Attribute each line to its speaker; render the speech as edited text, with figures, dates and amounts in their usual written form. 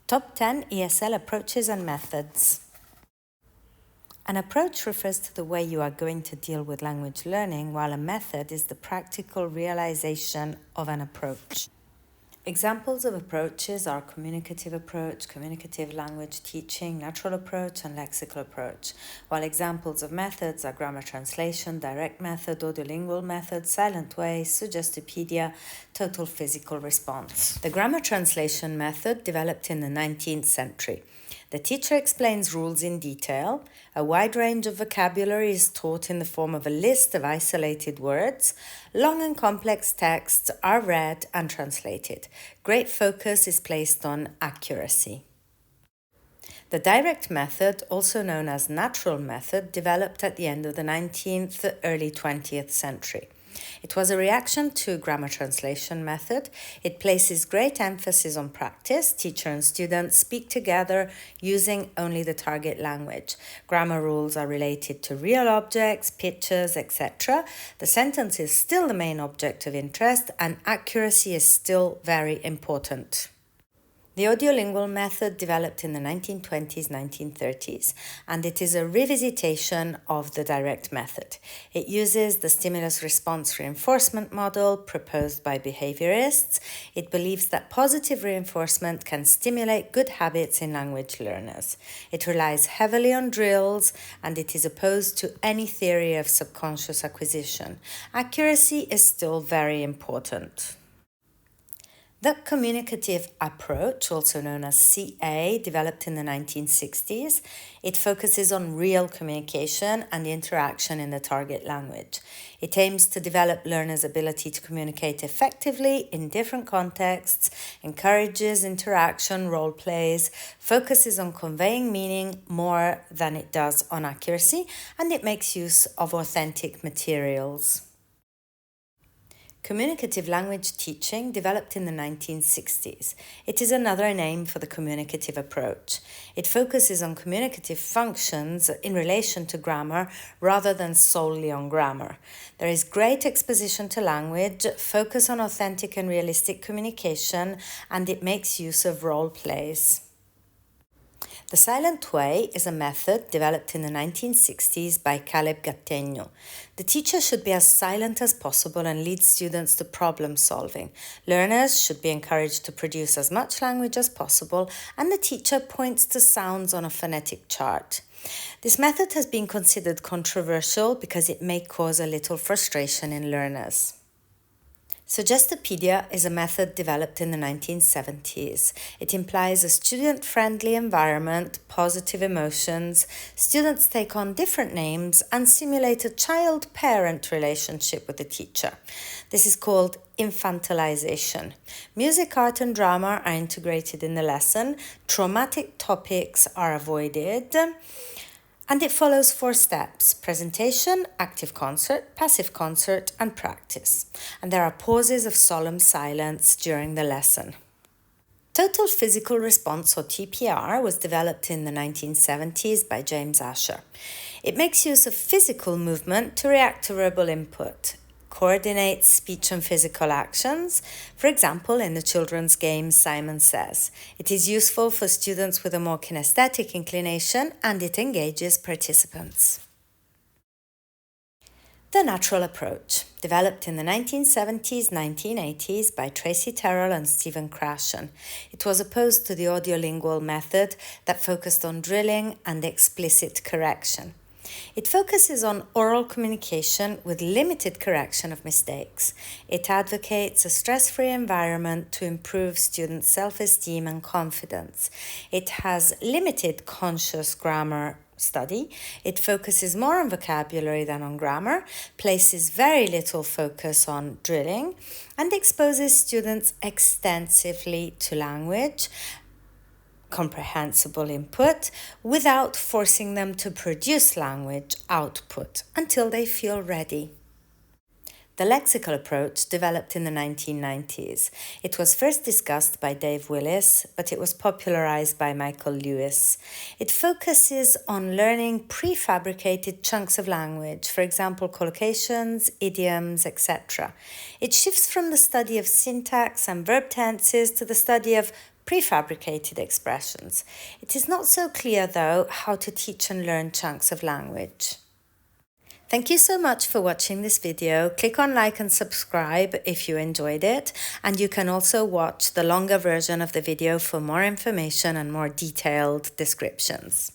Speaker 1: Top 10 ESL approaches and methods. An approach refers to the way you are going to deal with language learning, while a method is the practical realization of an approach. Examples of approaches are communicative approach, communicative language teaching, natural approach, and lexical approach, while examples of methods are grammar translation, direct method, audiolingual method, silent way, suggestipedia, total physical response. The grammar translation method developed in the 19th century. The teacher explains rules in detail. A wide range of vocabulary is taught in the form of a list of isolated words. Long and complex texts are read and translated. Great focus is placed on accuracy. The direct method, also known as natural method, developed at the end of the 19th, early 20th century. It was a reaction to grammar translation method. It places great emphasis on practice. Teacher and student speak together using only the target language. Grammar rules are related to real objects, pictures, etc. The sentence is still the main object of interest, and accuracy is still very important. The audiolingual method developed in the 1920s, 1930s, and it is a revisitation of the direct method. It uses the stimulus-response reinforcement model proposed by behaviorists. It believes that positive reinforcement can stimulate good habits in language learners. It relies heavily on drills, and it is opposed to any theory of subconscious acquisition. Accuracy is still very important. The communicative approach, also known as CA, developed in the 1960s. It focuses on real communication and interaction in the target language. It aims to develop learners' ability to communicate effectively in different contexts, encourages interaction, role plays, focuses on conveying meaning more than it does on accuracy, and it makes use of authentic materials. Communicative language teaching developed in the 1960s. It is another name for the communicative approach. It focuses on communicative functions in relation to grammar rather than solely on grammar. There is great exposition to language, focus on authentic and realistic communication, and it makes use of role plays. The silent way is a method developed in the 1960s by Caleb Gattegno. The teacher should be as silent as possible and lead students to problem solving. Learners should be encouraged to produce as much language as possible, and the teacher points to sounds on a phonetic chart. This method has been considered controversial because it may cause a little frustration in learners. Suggestipedia is a method developed in the 1970s. It implies a student-friendly environment, positive emotions, students take on different names, and simulate a child-parent relationship with the teacher. This is called infantilization. Music, art, and drama are integrated in the lesson. Traumatic topics are avoided. And it follows 4 steps: presentation, active concert, passive concert, and practice. And there are pauses of solemn silence during the lesson. Total physical response, or TPR, was developed in the 1970s by James Asher. It makes use of physical movement to react to verbal input. Coordinates speech and physical actions. For example, in the children's game Simon Says. It is useful for students with a more kinesthetic inclination, and it engages participants. The natural approach, developed in the 1970s, 1980s by Tracy Terrell and Stephen Krashen. It was opposed to the audiolingual method that focused on drilling and explicit correction. It focuses on oral communication with limited correction of mistakes. It advocates a stress-free environment to improve students' self-esteem and confidence. It has limited conscious grammar study. It focuses more on vocabulary than on grammar, places very little focus on drilling, and exposes students extensively to language, comprehensible input, without forcing them to produce language output until they feel ready. The lexical approach developed in the 1990s. It was first discussed by Dave Willis, but it was popularized by Michael Lewis. It focuses on learning prefabricated chunks of language, for example, collocations, idioms, etc. It shifts from the study of syntax and verb tenses to the study of prefabricated expressions. It is not so clear, though, how to teach and learn chunks of language. Thank you so much for watching this video. Click on like and subscribe if you enjoyed it, and you can also watch the longer version of the video for more information and more detailed descriptions.